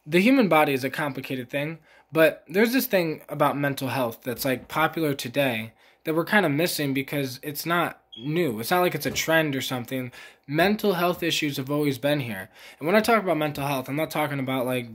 The human body is a complicated thing, but there's this thing about mental health that's like popular today that we're kind of missing because it's not new. It's not like it's a trend or something. Mental health issues have always been here. And when I talk about mental health, I'm not talking about like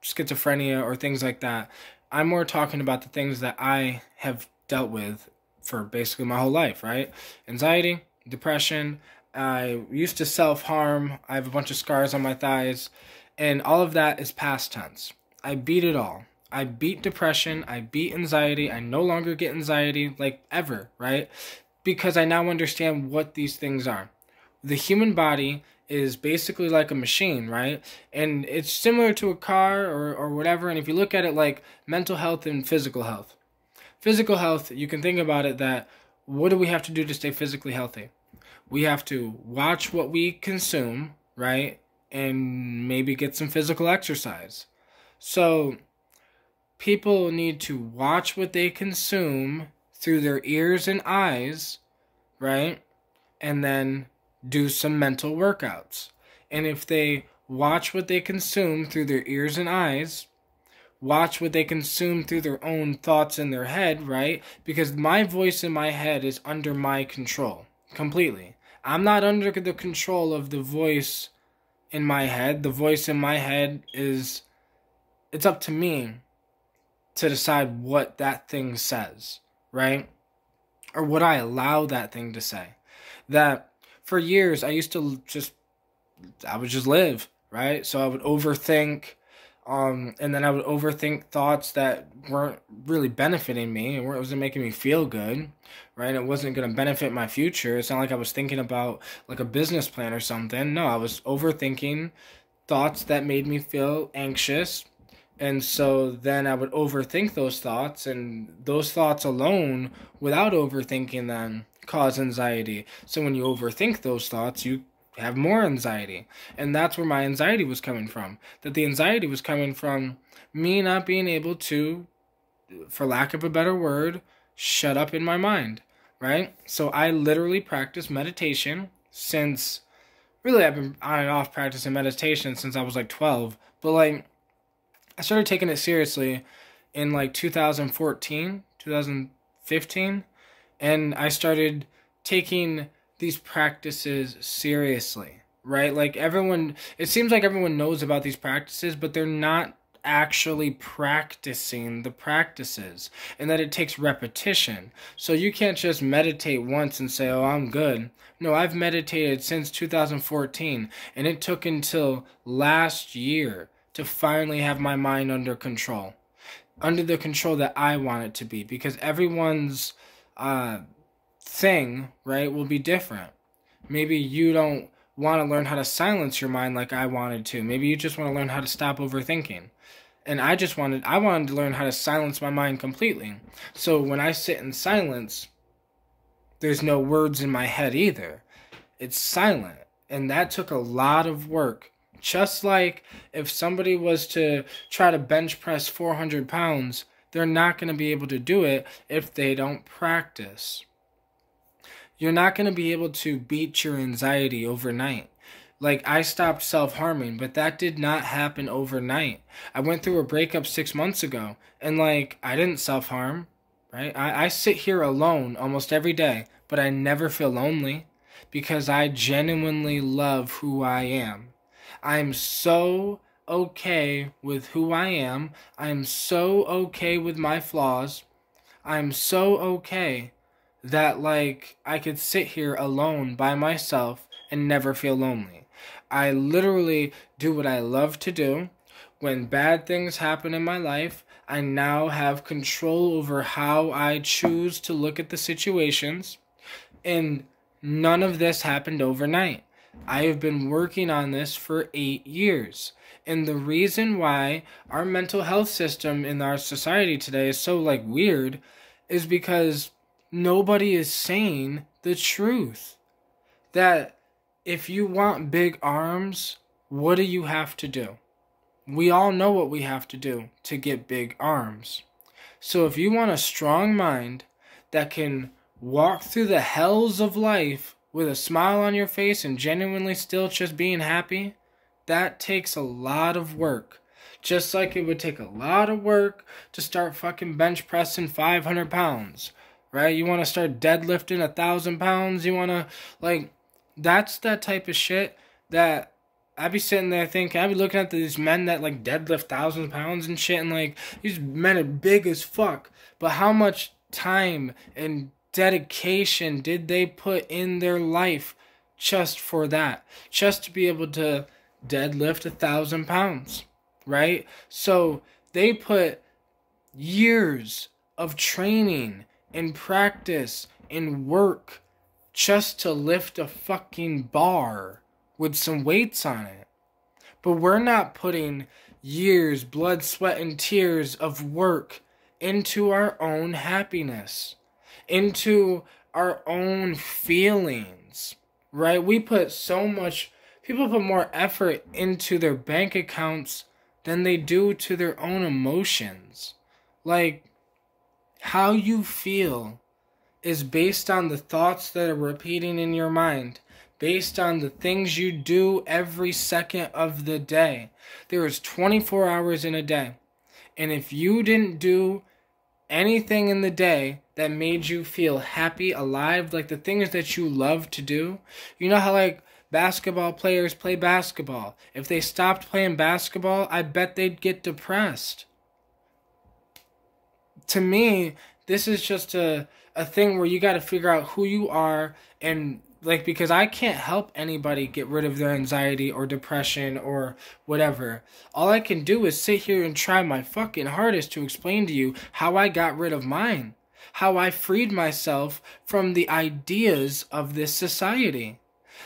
schizophrenia or things like that. I'm more talking about the things that I have dealt with for basically my whole life, right? Anxiety, depression. I used to self-harm. I have a bunch of scars on my thighs. And all of that is past tense. I beat it all. I beat depression. I beat anxiety. I no longer get anxiety, like ever, right? Because I now understand what these things are. The human body is basically like a machine, right? And it's similar to a car or whatever. And if you look at it like mental health and physical health. Physical health, you can think about it that what do we have to do to stay physically healthy? We have to watch what we consume, right? And maybe get some physical exercise. So people need to watch what they consume through their ears and eyes, right? And then do some mental workouts. And if they watch what they consume through their ears and eyes, watch what they consume through their own thoughts in their head, right? Because my voice in my head is under my control completely. I'm not under the control of the voice in my head. The voice in my head is, it's up to me to decide what that thing says, right? Or what I allow that thing to say. That for years I used to I would just live, right? So I would overthink, and then I would overthink thoughts that weren't really benefiting me. It wasn't making me feel good, right? It wasn't going to benefit my future. It's not like I was thinking about like a business plan or something. No, I was overthinking thoughts that made me feel anxious. And so then I would overthink those thoughts, and those thoughts alone, without overthinking them, cause anxiety. So when you overthink those thoughts, you have more anxiety. And that's where my anxiety was coming from. That the anxiety was coming from me not being able to, for lack of a better word, shut up in my mind, right? So I literally practice meditation since, really I've been on and off practicing meditation since I was like 12. But like, I started taking it seriously in like 2014, 2015, and I started taking these practices seriously, right? Like everyone, it seems like everyone knows about these practices, but they're not actually practicing the practices, and that it takes repetition. So you can't just meditate once and say, oh, I'm good. No, I've meditated since 2014, and it took until last year to finally have my mind under control. Under the control that I want it to be. Because everyone's thing, right, will be different. Maybe you don't want to learn how to silence your mind like I wanted to. Maybe you just want to learn how to stop overthinking. And I wanted to learn how to silence my mind completely. So when I sit in silence, there's no words in my head either. It's silent. And that took a lot of work. Just like if somebody was to try to bench press 400 pounds, they're not going to be able to do it if they don't practice. You're not going to be able to beat your anxiety overnight. Like, I stopped self-harming, but that did not happen overnight. I went through a breakup 6 months ago, and like, I didn't self-harm, right? I sit here alone almost every day, but I never feel lonely because I genuinely love who I am. I'm so okay with who I am. I'm so okay with my flaws. I'm so okay that, like, I could sit here alone by myself and never feel lonely. I literally do what I love to do. When bad things happen in my life, I now have control over how I choose to look at the situations. And none of this happened overnight. I have been working on this for 8 years. And the reason why our mental health system in our society today is so like weird is because nobody is saying the truth. That if you want big arms, what do you have to do? We all know what we have to do to get big arms. So if you want a strong mind that can walk through the hells of life with a smile on your face and genuinely still just being happy, that takes a lot of work. Just like it would take a lot of work to start fucking bench pressing 500 pounds, right? You want to start deadlifting 1,000 pounds. You want to, like, that's that type of shit that I'd be sitting there thinking, I'd be looking at these men that, like, deadlift 1,000 pounds and shit, and, like, these men are big as fuck. But how much time and dedication did they put in their life just for that? Just to be able to deadlift 1,000 pounds, right? So they put years of training and practice and work just to lift a fucking bar with some weights on it. But we're not putting years, blood, sweat, and tears of work into our own happiness, into our own feelings, right? People put more effort into their bank accounts than they do to their own emotions. Like, how you feel is based on the thoughts that are repeating in your mind, based on the things you do every second of the day. There is 24 hours in a day. And if you didn't do anything in the day that made you feel happy, alive, like the things that you love to do, you know how, like, basketball players play basketball. If they stopped playing basketball, I bet they'd get depressed. To me, this is just a thing where you got to figure out who you are, and, like, because I can't help anybody get rid of their anxiety or depression or whatever. All I can do is sit here and try my fucking hardest to explain to you how I got rid of mine, how I freed myself from the ideas of this society.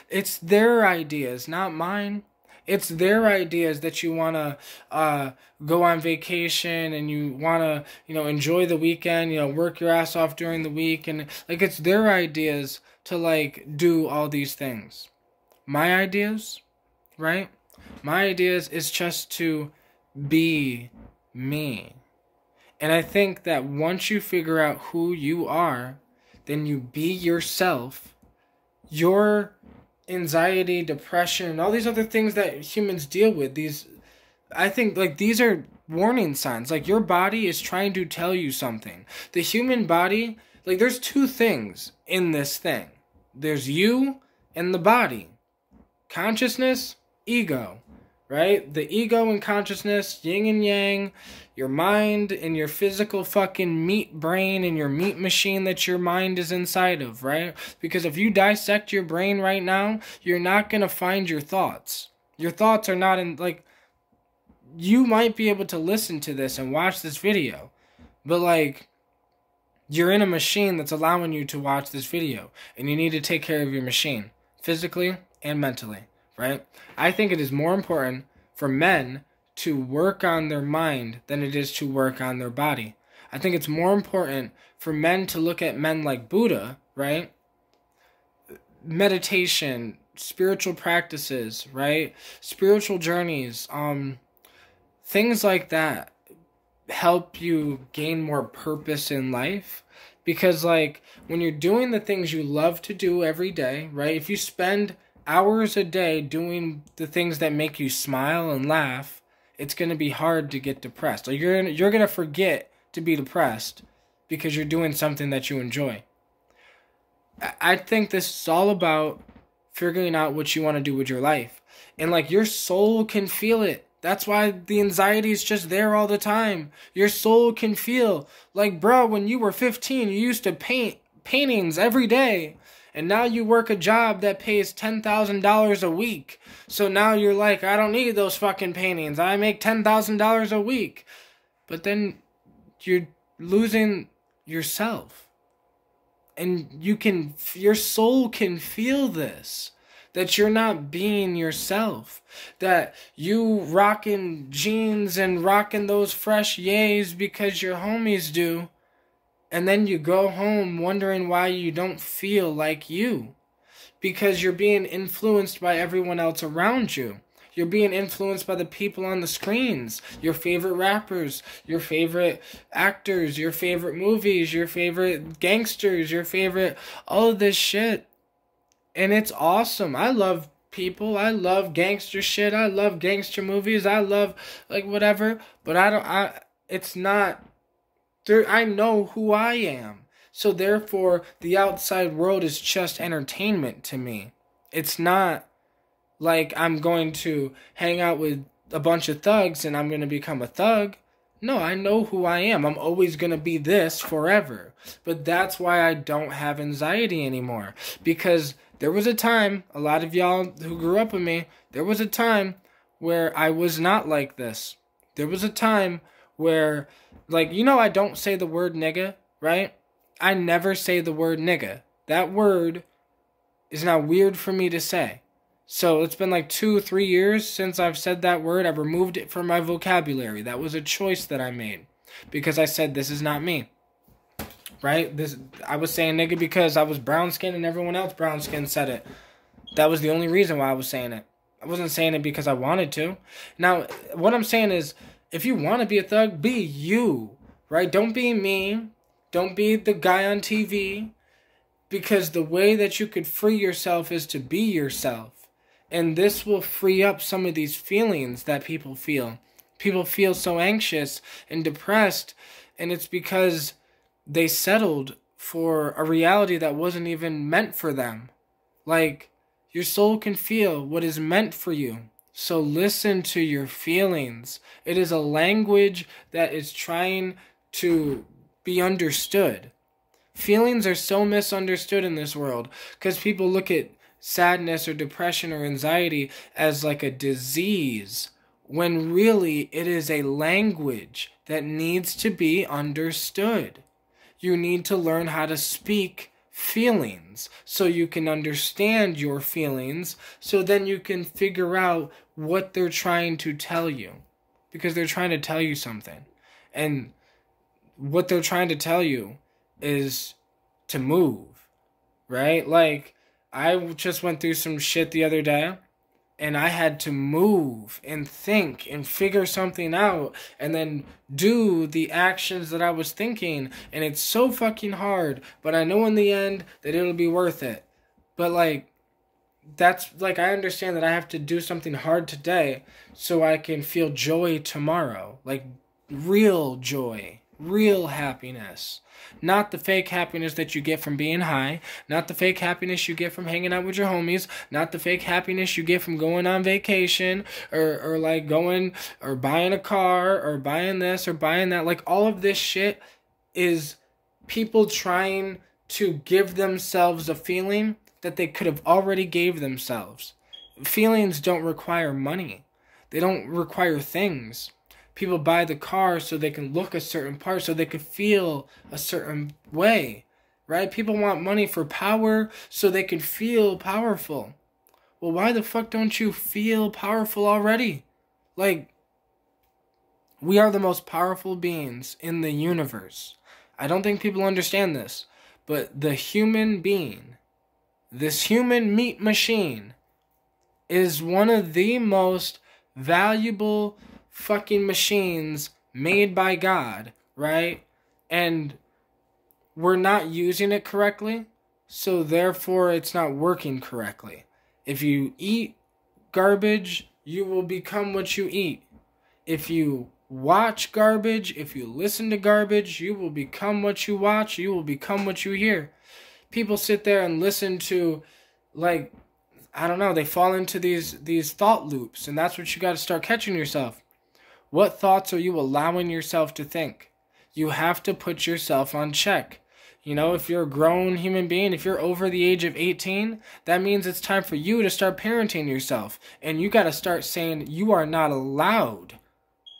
It's their ideas, not mine. It's their ideas that you want to go on vacation and you want to, enjoy the weekend, work your ass off during the week. And, like, it's their ideas to, like, do all these things. My ideas, right? My ideas is just to be me. And I think that once you figure out who you are, then you be yourself. Your anxiety, depression, all these other things that humans deal with, I think, like, these are warning signs. Like, your body is trying to tell you something. The human body, like, there's two things in this thing. There's you and the body. Consciousness, ego, right? The ego and consciousness, yin and yang, your mind and your physical fucking meat brain and your meat machine that your mind is inside of, right? Because if you dissect your brain right now, you're not going to find your thoughts. Your thoughts are not in, like, you might be able to listen to this and watch this video, but, like, you're in a machine that's allowing you to watch this video, and you need to take care of your machine, physically and mentally, right? I think it is more important for men to work on their mind than it is to work on their body. I think it's more important for men to look at men like Buddha, right? Meditation, spiritual practices, right? Spiritual journeys, things like that help you gain more purpose in life. Because, like, when you're doing the things you love to do every day, right? If you spend hours a day doing the things that make you smile and laugh, it's going to be hard to get depressed. Like, you're going to forget to be depressed because you're doing something that you enjoy. I think this is all about figuring out what you want to do with your life. And, like, your soul can feel it. That's why the anxiety is just there all the time. Your soul can feel. Like, bro, when you were 15, you used to paint paintings every day. And now you work a job that pays $10,000 a week. So now you're like, I don't need those fucking paintings. I make $10,000 a week. But then you're losing yourself. And your soul can feel this. That you're not being yourself. That you rocking jeans and rocking those fresh yays because your homies do. And then you go home wondering why you don't feel like you. Because you're being influenced by everyone else around you. You're being influenced by the people on the screens. Your favorite rappers, your favorite actors, your favorite movies, your favorite gangsters, your favorite, all of this shit. And it's awesome. I love people. I love gangster shit. I love gangster movies. I love like whatever. But I don't. It's not. There. I know who I am. So therefore, the outside world is just entertainment to me. It's not like I'm going to hang out with a bunch of thugs and I'm going to become a thug. No, I know who I am. I'm always going to be this forever. But that's why I don't have anxiety anymore. Because there was a time, a lot of y'all who grew up with me, there was a time where I was not like this. There was a time where, like, I don't say the word nigga, right? I never say the word nigga. That word is now weird for me to say. So it's been like 2-3 years since I've said that word. I've removed it from my vocabulary. That was a choice that I made because I said this is not me. Right? I was saying nigga because I was brown skinned and everyone else brown skinned said it. That was the only reason why I was saying it. I wasn't saying it because I wanted to. Now, what I'm saying is, if you want to be a thug, be you. Right? Don't be me. Don't be the guy on TV. Because the way that you could free yourself is to be yourself. And this will free up some of these feelings that people feel. People feel so anxious and depressed, and it's because they settled for a reality that wasn't even meant for them. Like, your soul can feel what is meant for you. So listen to your feelings. It is a language that is trying to be understood. Feelings are so misunderstood in this world because people look at sadness or depression or anxiety as like a disease, when really it is a language that needs to be understood. You need to learn how to speak feelings so you can understand your feelings, so then you can figure out what they're trying to tell you, because they're trying to tell you something. And what they're trying to tell you is to move, right? Like, I just went through some shit the other day, and I had to move and think and figure something out and then do the actions that I was thinking. And it's so fucking hard, but I know in the end that it'll be worth it. But like, that's like, I understand that I have to do something hard today so I can feel joy tomorrow. Like real joy, real happiness. Not the fake happiness that you get from being high. Not the fake happiness you get from hanging out with your homies. Not the fake happiness you get from going on vacation or like going or buying a car or buying this or buying that. Like all of this shit is people trying to give themselves a feeling that they could have already gave themselves. Feelings don't require money. They don't require things. People buy the car so they can look a certain part, so they can feel a certain way, right? People want money for power so they can feel powerful. Well, why the fuck don't you feel powerful already? Like, we are the most powerful beings in the universe. I don't think people understand this, but the human being, this human meat machine, is one of the most valuable fucking machines made by God, right? And we're not using it correctly, so therefore it's not working correctly. If you eat garbage, you will become what you eat. If you watch garbage, if you listen to garbage, you will become what you watch, you will become what you hear. People sit there and listen to, like, I don't know, they fall into these thought loops, and that's what you got to start catching yourself. What thoughts are you allowing yourself to think? You have to put yourself on check. You know, if you're a grown human being, if you're over the age of 18, that means it's time for you to start parenting yourself. And you got to start saying you are not allowed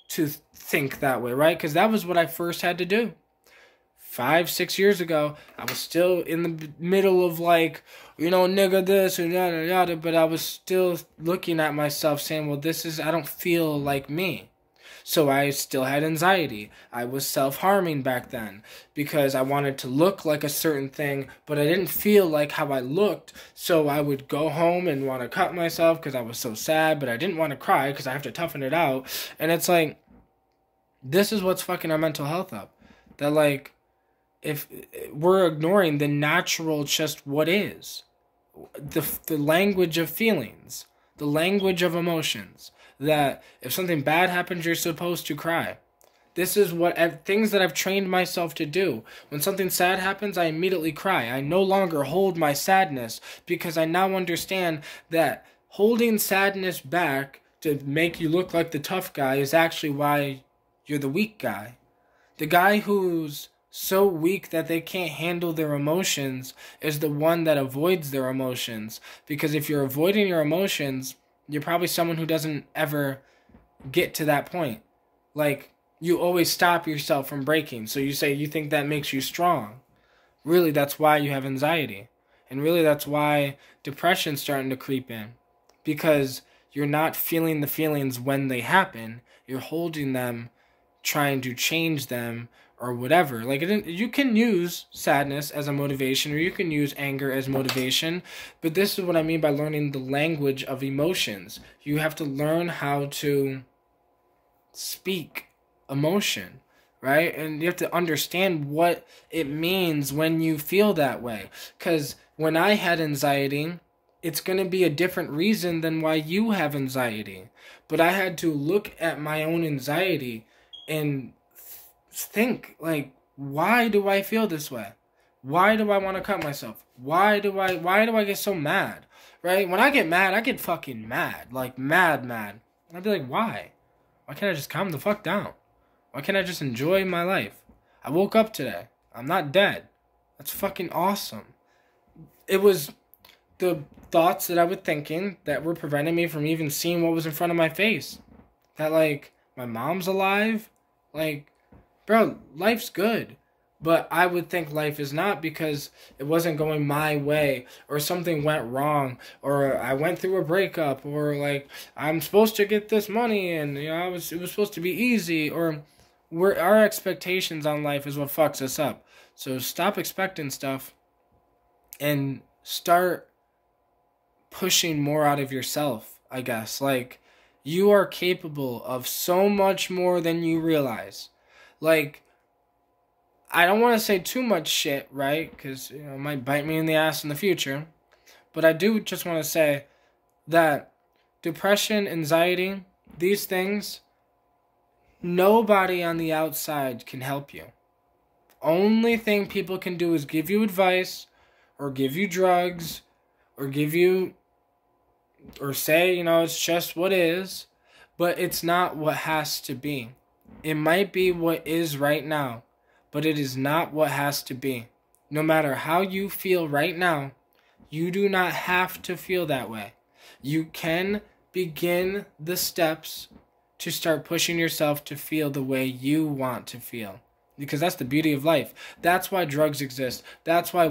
to think that way, right? Because that was what I first had to do. 5-6 years ago, I was still in the middle of like, you know, nigga this and yada yada, but I was still looking at myself saying, well, I don't feel like me. So I still had anxiety. I was self-harming back then because I wanted to look like a certain thing, but I didn't feel like how I looked. So I would go home and want to cut myself because I was so sad, but I didn't want to cry because I have to toughen it out. And it's like, this is what's fucking our mental health up. That like, if we're ignoring the natural, just what is. the language of feelings, the language of emotions, that if something bad happens, you're supposed to cry. This is what things that I've trained myself to do. When something sad happens, I immediately cry. I no longer hold my sadness because I now understand that holding sadness back to make you look like the tough guy is actually why you're the weak guy. The guy who's so weak that they can't handle their emotions is the one that avoids their emotions. Because if you're avoiding your emotions, you're probably someone who doesn't ever get to that point. Like, you always stop yourself from breaking. So you say you think that makes you strong. Really, that's why you have anxiety. And really, that's why depression's starting to creep in. Because you're not feeling the feelings when they happen. You're holding them, trying to change them, or whatever. Like, you can use sadness as a motivation, or you can use anger as motivation. But this is what I mean by learning the language of emotions. You have to learn how to speak emotion, right? And you have to understand what it means when you feel that way. Because when I had anxiety, it's going to be a different reason than why you have anxiety. But I had to look at my own anxiety and think, like, why do I feel this way? Why do I want to cut myself? Why do I get so mad? Right? When I get mad, I get fucking mad. Like, mad. And I'd be like, why? Why can't I just calm the fuck down? Why can't I just enjoy my life? I woke up today. I'm not dead. That's fucking awesome. It was the thoughts that I was thinking that were preventing me from even seeing what was in front of my face. That, like, my mom's alive. Like, bro, life's good. But I would think life is not because it wasn't going my way, or something went wrong, or I went through a breakup, or, like, I'm supposed to get this money and, you know, it was supposed to be easy, or our expectations on life is what fucks us up. So stop expecting stuff and start pushing more out of yourself, I guess. Like, you are capable of so much more than you realize. Like, I don't want to say too much shit, right? Because, you know, it might bite me in the ass in the future. But I do just want to say that depression, anxiety, these things, nobody on the outside can help you. Only thing people can do is give you advice, or give you drugs, or or say, you know, it's just what is, but it's not what has to be. It might be what is right now, but it is not what has to be. No matter how you feel right now, you do not have to feel that way. You can begin the steps to start pushing yourself to feel the way you want to feel. Because that's the beauty of life. That's why drugs exist. That's why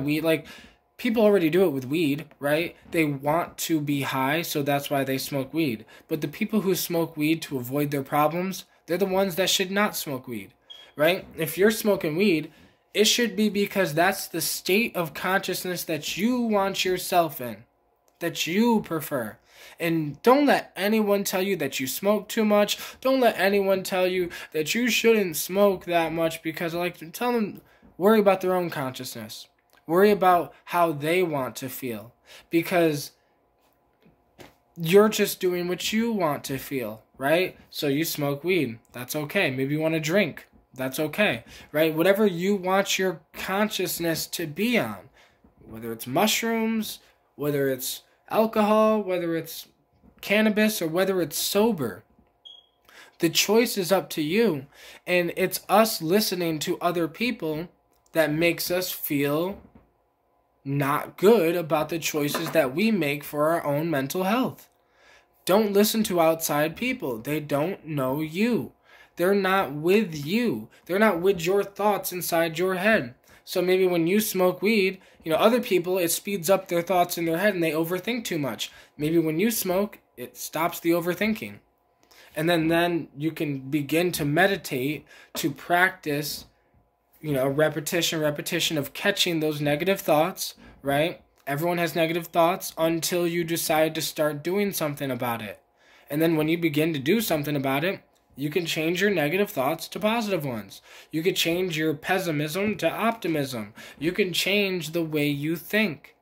people already do it with weed, right? They want to be high, so that's why they smoke weed. But the people who smoke weed to avoid their problems, they're the ones that should not smoke weed, right? If you're smoking weed, it should be because that's the state of consciousness that you want yourself in, that you prefer. And don't let anyone tell you that you smoke too much. Don't let anyone tell you that you shouldn't smoke that much, because tell them, worry about their own consciousness. Worry about how they want to feel, because you're just doing what you want to feel, right? So you smoke weed. That's okay. Maybe you want to drink. That's okay, right? Whatever you want your consciousness to be on, whether it's mushrooms, whether it's alcohol, whether it's cannabis, or whether it's sober. The choice is up to you, and it's us listening to other people that makes us feel not good about the choices that we make for our own mental health. Don't listen to outside people. They don't know you. They're not with you. They're not with your thoughts inside your head. So maybe when you smoke weed, other people, it speeds up their thoughts in their head and they overthink too much. Maybe when you smoke, it stops the overthinking. And then you can begin to meditate, to practice, repetition of catching those negative thoughts, right? Everyone has negative thoughts until you decide to start doing something about it. And then when you begin to do something about it, you can change your negative thoughts to positive ones. You can change your pessimism to optimism. You can change the way you think.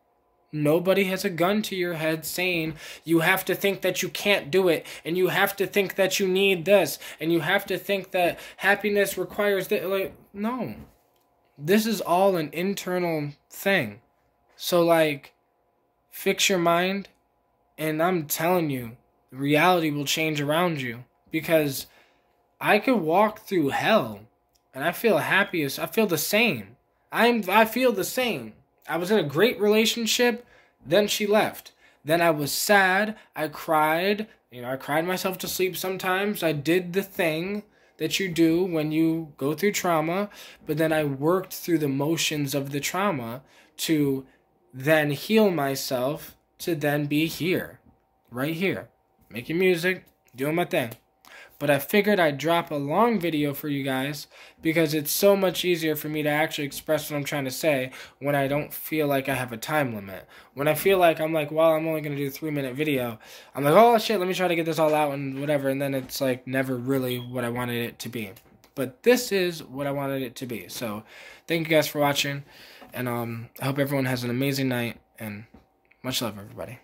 Nobody has a gun to your head saying you have to think that you can't do it, and you have to think that you need this, and you have to think that happiness requires that. Like, no. This is all an internal thing. So, like, fix your mind, and I'm telling you, reality will change around you. Because I could walk through hell, and I feel happiest. I feel the same. I feel the same. I was in a great relationship, then she left. Then I was sad, I cried, I cried myself to sleep sometimes. I did the thing that you do when you go through trauma, but then I worked through the motions of the trauma to then heal myself, to then be here, right here, making music, doing my thing. But I figured I'd drop a long video for you guys because it's so much easier for me to actually express what I'm trying to say when I don't feel like I have a time limit. When I feel like I'm like, well, I'm only going to do a 3-minute video. I'm like, oh, shit, let me try to get this all out and whatever. And then it's like never really what I wanted it to be. But this is what I wanted it to be. So thank you guys for watching. And I hope everyone has an amazing night. And much love, everybody.